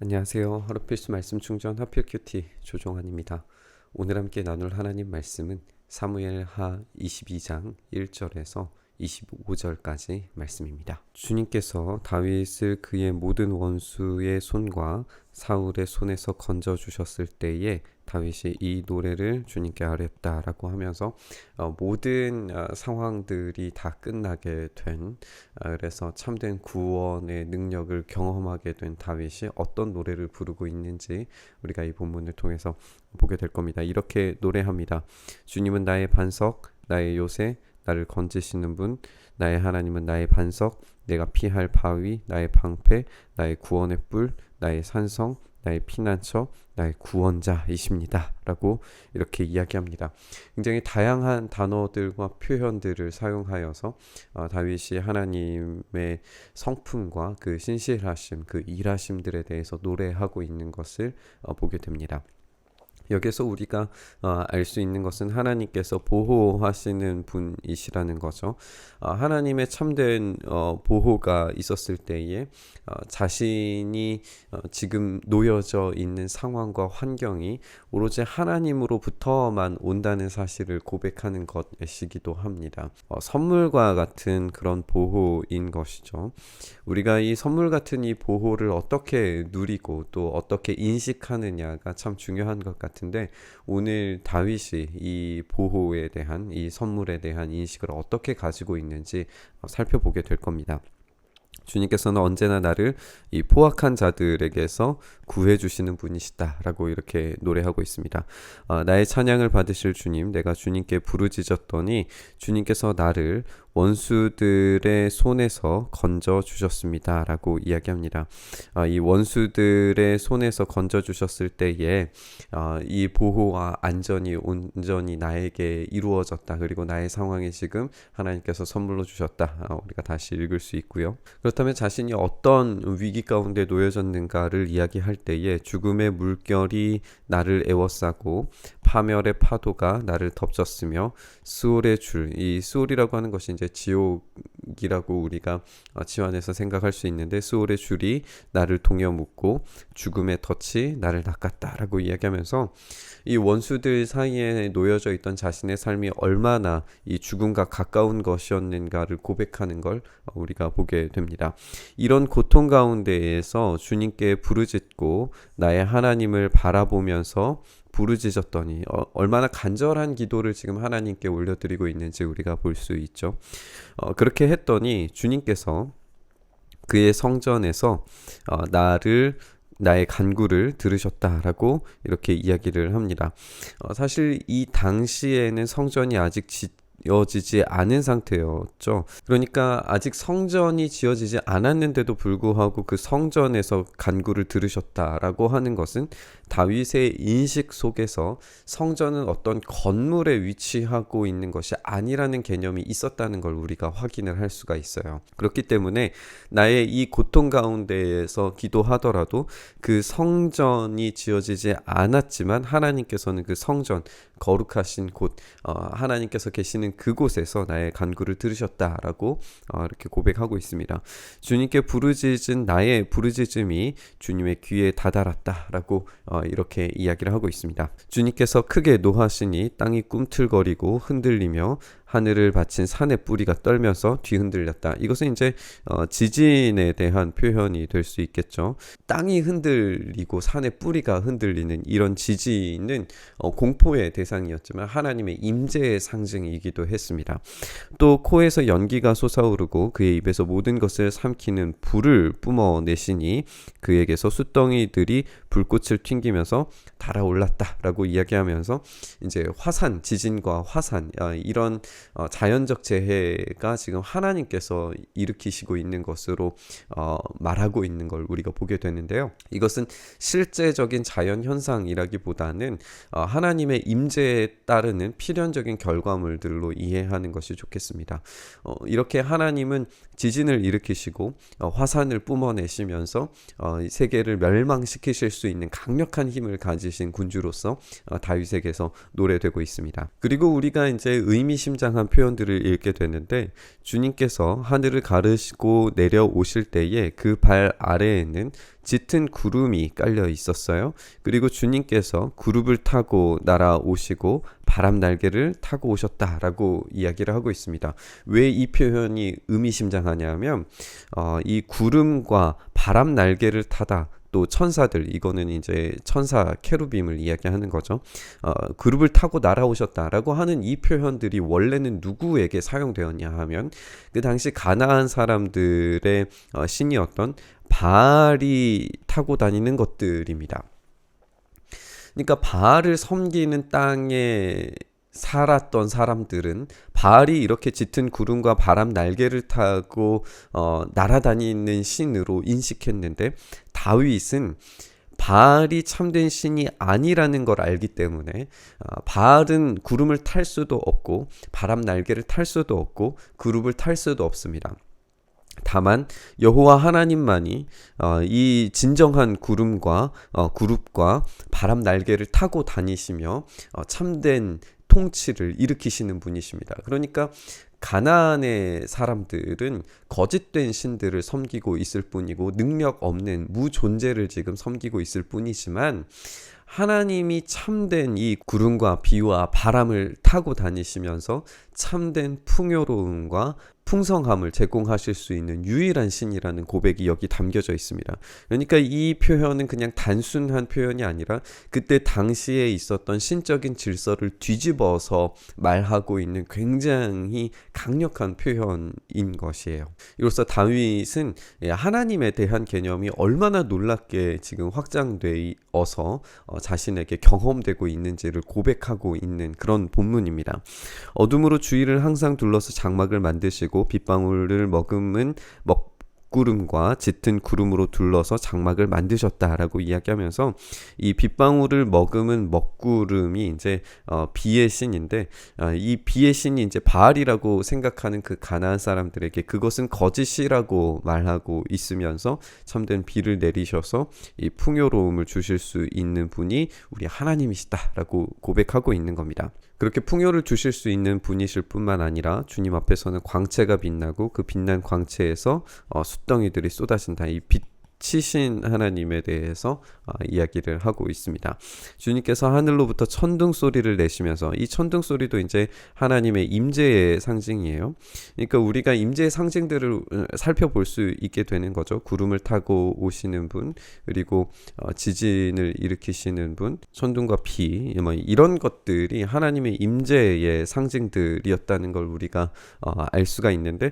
안녕하세요. 하루 필수 말씀 충전 하필 큐티 조종환입니다. 오늘 함께 나눌 하나님 말씀은 사무엘하 22장 1절에서 25절까지 말씀입니다. 주님께서 다윗을 그의 모든 원수의 손과 사울의 손에서 건져 주셨을 때에 다윗이 이 노래를 주님께 아뢰었다라고 하면서 모든 상황들이 다 끝나게 된 그래서 참된 구원의 능력을 경험하게 된 다윗이 어떤 노래를 부르고 있는지 우리가 이 본문을 통해서 보게 될 겁니다. 이렇게 노래합니다. 주님은 나의 반석, 나의 요새, 나를 건지시는 분, 나의 하나님은 나의 반석, 내가 피할 바위, 나의 방패, 나의 구원의 뿔, 나의 산성, 나의 피난처, 나의 구원자이십니다. 라고 이렇게 이야기합니다. 굉장히 다양한 단어들과 표현들을 사용하여서 다윗이 하나님의 성품과 그 신실하심, 그 일하심들에 대해서 노래하고 있는 것을 보게 됩니다. 여기서 우리가 알 수 있는 것은 하나님께서 보호하시는 분이시라는 거죠. 하나님의 참된 보호가 있었을 때에 자신이 지금 놓여져 있는 상황과 환경이 오로지 하나님으로부터만 온다는 사실을 고백하는 것이기도 합니다. 선물과 같은 그런 보호인 것이죠. 우리가 이 선물 같은 이 보호를 어떻게 누리고 또 어떻게 인식하느냐가 참 중요한 것 같은데, 오늘 다윗이 이 보호에 대한, 이 선물에 대한 인식을 어떻게 가지고 있는지 살펴보게 될 겁니다. 주님께서는 언제나 나를 이 포악한 자들에게서 구해주시는 분이시다라고 이렇게 노래하고 있습니다. 나의 찬양을 받으실 주님, 내가 주님께 부르짖었더니 주님께서 나를 원수들의 손에서 건져 주셨습니다 라고 이야기합니다. 이 원수들의 손에서 건져 주셨을 때에 이 보호와 안전이 온전히 나에게 이루어졌다, 그리고 나의 상황이 지금 하나님께서 선물로 주셨다, 우리가 다시 읽을 수 있고요. 그렇다면 자신이 어떤 위기 가운데 놓여졌는가를 이야기할 때에 죽음의 물결이 나를 에워싸고 파멸의 파도가 나를 덮쳤으며 수올의 줄, 이 수올이라고 하는 것이 이제 지옥이라고 우리가 치환해서 생각할 수 있는데, 수올의 줄이 나를 동여 묶고 죽음의 덫이 나를 낚았다라고 이야기하면서 이 원수들 사이에 놓여져 있던 자신의 삶이 얼마나 이 죽음과 가까운 것이었는가를 고백하는 걸 우리가 보게 됩니다. 이런 고통 가운데에서 주님께 부르짖고 나의 하나님을 바라보면서 부르짖었더니 얼마나 간절한 기도를 지금 하나님께 올려드리고 있는지 우리가 볼 수 있죠. 그렇게 했더니 주님께서 그의 성전에서 나의 간구를 들으셨다라고 이렇게 이야기를 합니다. 사실 이 당시에는 성전이 아직 지어지지 않은 상태였죠. 그러니까 아직 성전이 지어지지 않았는데도 불구하고 그 성전에서 간구를 들으셨다라고 하는 것은 다윗의 인식 속에서 성전은 어떤 건물에 위치하고 있는 것이 아니라는 개념이 있었다는 걸 우리가 확인을 할 수가 있어요. 그렇기 때문에 나의 이 고통 가운데에서 기도하더라도 그 성전이 지어지지 않았지만 하나님께서는 그 성전, 거룩하신 곳, 하나님께서 계시는 그곳에서 나의 간구를 들으셨다라고 이렇게 고백하고 있습니다. 주님께 부르짖은 나의 부르짖음이 주님의 귀에 다다랐다라고 이렇게 이야기를 하고 있습니다. 주님께서 크게 노하시니 땅이 꿈틀거리고 흔들리며 하늘을 받친 산의 뿌리가 떨면서 뒤흔들렸다. 이것은 이제 지진에 대한 표현이 될 수 있겠죠. 땅이 흔들리고 산의 뿌리가 흔들리는 이런 지진은 공포의 대상이었지만 하나님의 임재의 상징이기도 했습니다. 또 코에서 연기가 솟아오르고 그의 입에서 모든 것을 삼키는 불을 뿜어내시니 그에게서 숯덩이들이 불꽃을 튕기면서 달아올랐다라고 이야기하면서 이제 화산, 지진과 화산, 이런 자연적 재해가 지금 하나님께서 일으키시고 있는 것으로 말하고 있는 걸 우리가 보게 되는데요. 이것은 실제적인 자연 현상이라기보다는 하나님의 임재에 따르는 필연적인 결과물들로 이해하는 것이 좋겠습니다. 이렇게 하나님은 지진을 일으키시고 화산을 뿜어내시면서 세계를 멸망시키실 수 있는 강력한 힘을 가지신 군주로서 다윗에게서 노래되고 있습니다. 그리고 우리가 이제 의미심장 의미심장한 표현들을 읽게 되는데, 주님께서 하늘을 가르시고 내려오실 때에 그 발 아래에는 짙은 구름이 깔려 있었어요. 그리고 주님께서 구름을 타고 날아오시고 바람 날개를 타고 오셨다라고 이야기를 하고 있습니다. 왜 이 표현이 의미심장하냐면 이 구름과 바람 날개를 타다, 또 천사들, 이거는 이제 천사 케루빔을 이야기하는 거죠. 그룹을 타고 날아오셨다라고 하는 이 표현들이 원래는 누구에게 사용되었냐 하면 그 당시 가나안 사람들의 신이었던 바알이 타고 다니는 것들입니다. 그러니까 바알을 섬기는 땅에 살았던 사람들은 바알이 이렇게 짙은 구름과 바람 날개를 타고 날아다니는 신으로 인식했는데, 다윗은 바알이 참된 신이 아니라는 걸 알기 때문에 바알은 구름을 탈 수도 없고 바람 날개를 탈 수도 없고 그룹을 탈 수도 없습니다. 다만 여호와 하나님만이 이 진정한 구름과 그룹과 바람 날개를 타고 다니시며 참된 통치를 일으키시는 분이십니다. 그러니까 가나안의 사람들은 거짓된 신들을 섬기고 있을 뿐이고 능력 없는 무존재를 지금 섬기고 있을 뿐이지만, 하나님이 참된 이 구름과 비와 바람을 타고 다니시면서 참된 풍요로움과 풍성함을 제공하실 수 있는 유일한 신이라는 고백이 여기 담겨져 있습니다. 그러니까 이 표현은 그냥 단순한 표현이 아니라 그때 당시에 있었던 신적인 질서를 뒤집어서 말하고 있는 굉장히 강력한 표현인 것이에요. 이로써 다윗은 하나님에 대한 개념이 얼마나 놀랍게 지금 확장되어서 자신에게 경험되고 있는지를 고백하고 있는 그런 본문입니다. 어둠으로 주위를 항상 둘러서 장막을 만드시고 빗방울을 머금은 먹구름과 짙은 구름으로 둘러서 장막을 만드셨다라고 이야기하면서, 이 빗방울을 머금은 먹구름이 이제 비의 신인데, 이 비의 신이 이제 바알이라고 생각하는 그 가나안 사람들에게 그것은 거짓이라고 말하고 있으면서 참된 비를 내리셔서 이 풍요로움을 주실 수 있는 분이 우리 하나님이시다라고 고백하고 있는 겁니다. 그렇게 풍요를 주실 수 있는 분이실 뿐만 아니라 주님 앞에서는 광채가 빛나고 그 빛난 광채에서 숫덩이들이 쏟아진다. 이 빛이신 하나님에 대해서 이야기를 하고 있습니다. 주님께서 하늘로부터 천둥 소리를 내시면서, 이 천둥 소리도 이제 하나님의 임재의 상징이에요. 그러니까 우리가 임재의 상징들을 살펴볼 수 있게 되는 거죠. 구름을 타고 오시는 분, 그리고 지진을 일으키시는 분, 천둥과 비, 뭐 이런 것들이 하나님의 임재의 상징들이었다는 걸 우리가 알 수가 있는데,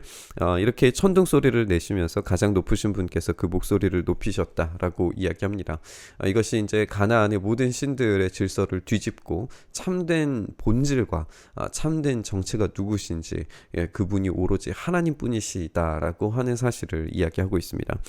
이렇게 천둥 소리를 내시면서 가장 높으신 분께서 그 목소리를 높이셨다라고 이야기합니다. 이것이 이제 가나안의 모든 신들의 질서를 뒤집고 참된 본질과 참된 정체가 누구신지, 그분이 오로지 하나님뿐이시다라고 하는 사실을 이야기하고 있습니다.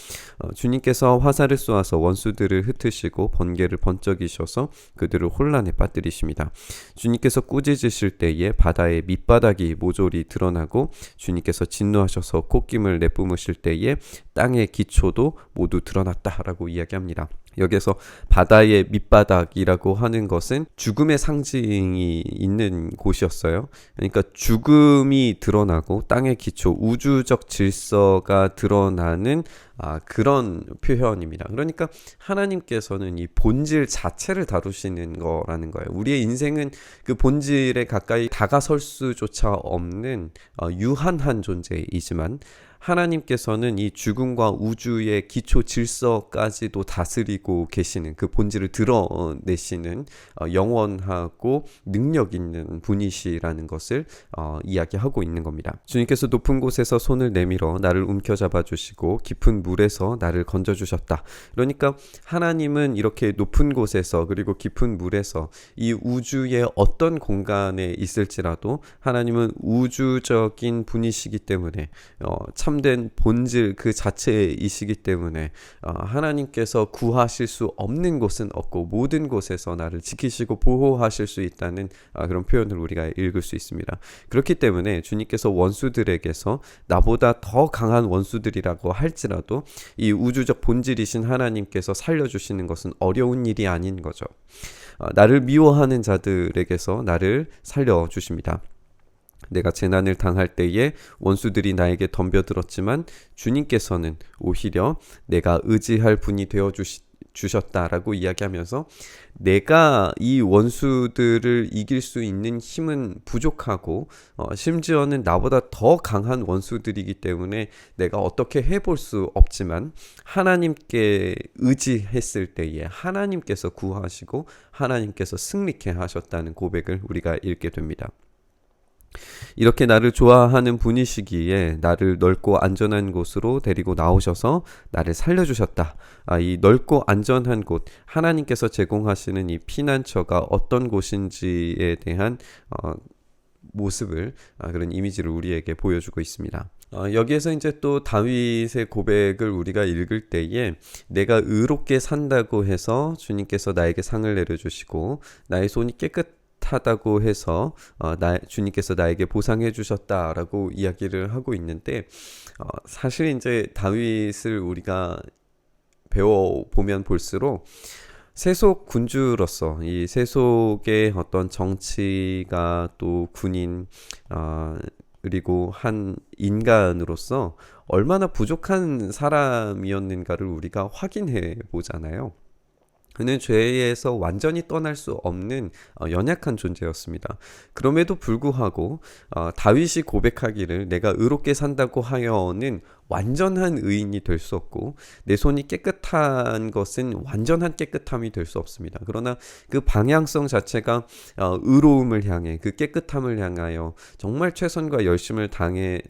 주님께서 화살을 쏘아서 원수들을 흩으시고 번개를 번쩍이셔서 그들을 혼란에 빠뜨리십니다. 주님께서 꾸짖으실 때에 바다의 밑바닥이 모조리 드러나고, 주님께서 진노하셔서 콧김을 내뿜으실 때에 땅의 기초도 모두 드러났다라고 이야기합니다. 여기서 바다의 밑바닥이라고 하는 것은 죽음의 상징이 있는 곳이었어요. 그러니까 죽음이 드러나고 땅의 기초, 우주적 질서가 드러나는 그런 표현입니다. 그러니까 하나님께서는 이 본질 자체를 다루시는 거라는 거예요. 우리의 인생은 그 본질에 가까이 다가설 수조차 없는 유한한 존재이지만, 하나님께서는 이 죽음과 우주의 기초 질서까지도 다스리고 계시는, 그 본질을 드러내시는 영원하고 능력 있는 분이시라는 것을 이야기하고 있는 겁니다. 주님께서 높은 곳에서 손을 내밀어 나를 움켜잡아 주시고 깊은 물에서 나를 건져주셨다. 그러니까 하나님은 이렇게 높은 곳에서, 그리고 깊은 물에서, 이 우주의 어떤 공간에 있을지라도 하나님은 우주적인 분이시기 때문에 참된 본질 그 자체이시기 때문에 하나님께서 구하실 수 없는 곳은 없고 모든 곳에서 나를 지키시고 보호하실 수 있다는 그런 표현을 우리가 읽을 수 있습니다. 그렇기 때문에 주님께서 원수들에게서 나보다 더 강한 원수들이라고 할지라도 이 우주적 본질이신 하나님께서 살려주시는 것은 어려운 일이 아닌 거죠. 나를 미워하는 자들에게서 나를 살려주십니다. 내가 재난을 당할 때에 원수들이 나에게 덤벼들었지만 주님께서는 오히려 내가 의지할 분이 되어 주셨다라고 이야기하면서 내가 이 원수들을 이길 수 있는 힘은 부족하고 심지어는 나보다 더 강한 원수들이기 때문에 내가 어떻게 해볼 수 없지만 하나님께 의지했을 때에 하나님께서 구하시고 하나님께서 승리케 하셨다는 고백을 우리가 읽게 됩니다. 이렇게 나를 좋아하는 분이시기에 나를 넓고 안전한 곳으로 데리고 나오셔서 나를 살려주셨다. 이 넓고 안전한 곳, 하나님께서 제공하시는 이 피난처가 어떤 곳인지에 대한 모습을, 그런 이미지를 우리에게 보여주고 있습니다. 여기에서 이제 또 다윗의 고백을 우리가 읽을 때에 내가 의롭게 산다고 해서 주님께서 나에게 상을 내려주시고 나의 손이 깨끗하다고 해서 주님께서 나에게 보상해 주셨다라고 이야기를 하고 있는데, 사실 이제 다윗을 우리가 배워보면 볼수록 세속 군주로서 이 세속의 어떤 정치가 또 군인 그리고 한 인간으로서 얼마나 부족한 사람이었는가를 우리가 확인해 보잖아요. 그는 죄에서 완전히 떠날 수 없는 연약한 존재였습니다. 그럼에도 불구하고 다윗이 고백하기를 내가 의롭게 산다고 하여는 완전한 의인이 될 수 없고 내 손이 깨끗한 것은 완전한 깨끗함이 될 수 없습니다. 그러나 그 방향성 자체가 의로움을 향해, 그 깨끗함을 향하여 정말 최선과 열심을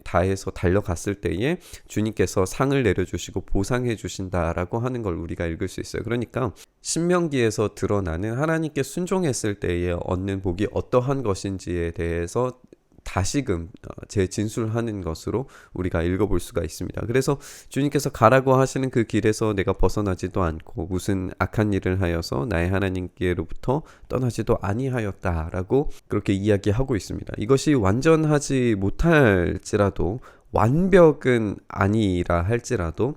다해서 달려갔을 때에 주님께서 상을 내려주시고 보상해 주신다라고 하는 걸 우리가 읽을 수 있어요. 그러니까 신명기에서 드러나는 하나님께 순종했을 때에 얻는 복이 어떠한 것인지에 대해서 다시금 재진술하는 것으로 우리가 읽어볼 수가 있습니다. 그래서 주님께서 가라고 하시는 그 길에서 내가 벗어나지도 않고 무슨 악한 일을 하여서 나의 하나님께로부터 떠나지도 아니하였다라고 그렇게 이야기하고 있습니다. 이것이 완전하지 못할지라도, 완벽은 아니라 할지라도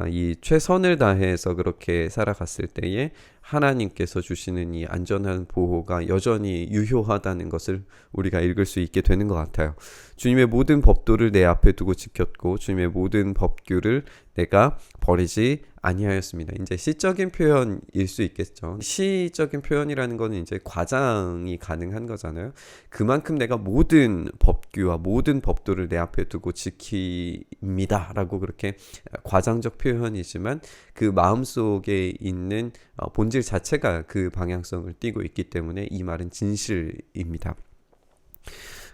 이 최선을 다해서 그렇게 살아갔을 때에 하나님께서 주시는 이 안전한 보호가 여전히 유효하다는 것을 우리가 읽을 수 있게 되는 것 같아요. 주님의 모든 법도를 내 앞에 두고 지켰고 주님의 모든 법규를 내가 버리지 아니하였습니다. 이제 시적인 표현일 수 있겠죠. 시적인 표현이라는 거는 이제 과장이 가능한 거잖아요. 그만큼 내가 모든 법규와 모든 법도를 내 앞에 두고 지킵니다라고 그렇게 과장적 표현이지만 그 마음속에 있는 본질 자체가 그 방향성을 띠고 있기 때문에 이 말은 진실입니다.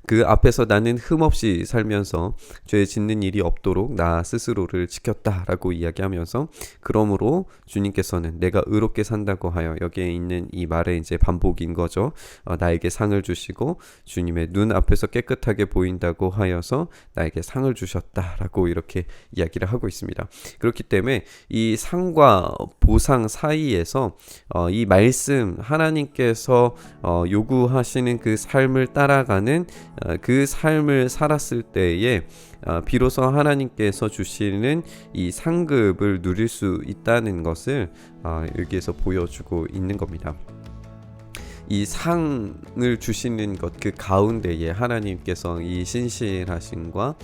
그 앞에서 나는 흠없이 살면서 죄 짓는 일이 없도록 나 스스로를 지켰다라고 이야기하면서, 그러므로 주님께서는 내가 의롭게 산다고 하여, 여기에 있는 이 말의 이제 반복인 거죠. 나에게 상을 주시고 주님의 눈 앞에서 깨끗하게 보인다고 하여서 나에게 상을 주셨다라고 이렇게 이야기를 하고 있습니다. 그렇기 때문에 이 상과 보상 사이에서 이 말씀, 하나님께서 요구하시는 그 삶을 따라가는 그 삶을 살았을 때에 비로소 하나님께서 주시는 이 상급을 누릴 수 있다는 것을 여기에서 보여주고 있는 겁니다. 이 상을 주시는 것 그 가운데에 하나님께서 이 신실하심과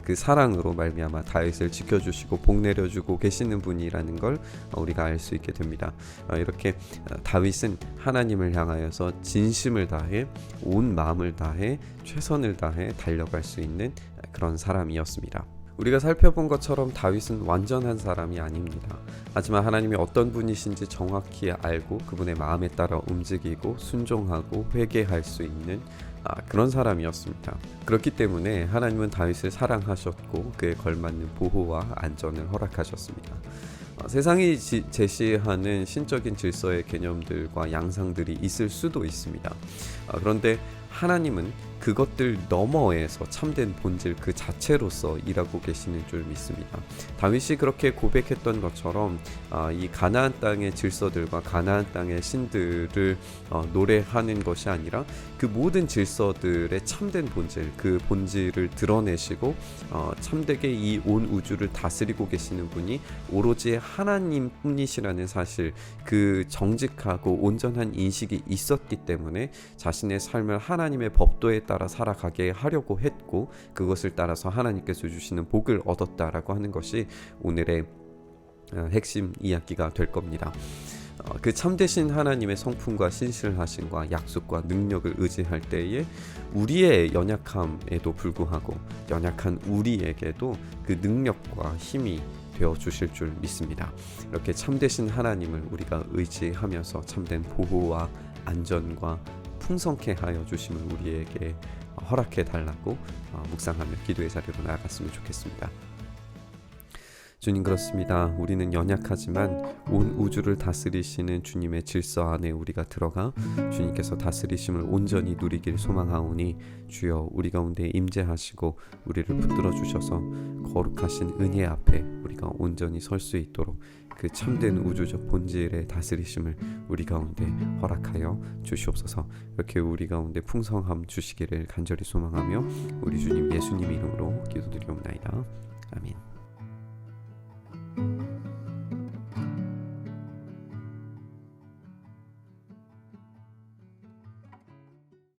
그 사랑으로 말미암아 다윗을 지켜주시고 복 내려주고 계시는 분이라는 걸 우리가 알 수 있게 됩니다. 이렇게 다윗은 하나님을 향하여서 진심을 다해, 온 마음을 다해, 최선을 다해 달려갈 수 있는 그런 사람이었습니다. 우리가 살펴본 것처럼 다윗은 완전한 사람이 아닙니다. 하지만 하나님이 어떤 분이신지 정확히 알고 그분의 마음에 따라 움직이고 순종하고 회개할 수 있는 그런 사람이었습니다. 그렇기 때문에 하나님은 다윗을 사랑하셨고 그에 걸맞는 보호와 안전을 허락하셨습니다. 세상이 제시하는 신적인 질서의 개념들과 양상들이 있을 수도 있습니다. 그런데 하나님은 그것들 너머에서 참된 본질 그 자체로서 일하고 계시는 줄 믿습니다. 다윗이 그렇게 고백했던 것처럼 이 가나안 땅의 질서들과 가나안 땅의 신들을 노래하는 것이 아니라 그 모든 질서들의 참된 본질, 그 본질을 드러내시고 참되게 이 온 우주를 다스리고 계시는 분이 오로지 하나님 뿐이시라는 사실, 그 정직하고 온전한 인식이 있었기 때문에 자신의 삶을 하나님 하나님의 법도에 따라 살아가게 하려고 했고 그것을 따라서 하나님께서 주시는 복을 얻었다라고 하는 것이 오늘의 핵심 이야기가 될 겁니다. 그 참되신 하나님의 성품과 신실하심과 약속과 능력을 의지할 때에 우리의 연약함에도 불구하고 연약한 우리에게도 그 능력과 힘이 되어 주실 줄 믿습니다. 이렇게 참되신 하나님을 우리가 의지하면서 참된 보호와 안전과 풍성케 하여 주심을 우리에게 허락해 달라고 묵상하며 기도의 자리로 나아갔으면 좋겠습니다. 주님, 그렇습니다. 우리는 연약하지만 온 우주를 다스리시는 주님의 질서 안에 우리가 들어가 주님께서 다스리심을 온전히 누리길 소망하오니 주여 우리 가운데 임재하시고 우리를 붙들어 주셔서 거룩하신 은혜 앞에 우리가 온전히 설 수 있도록 그 참된 우주적 본질의 다스리심을 우리 가운데 허락하여 주시옵소서. 이렇게 우리 가운데 풍성함 주시기를 간절히 소망하며 우리 주님 예수님 이름으로 기도드리옵나이다. 아멘.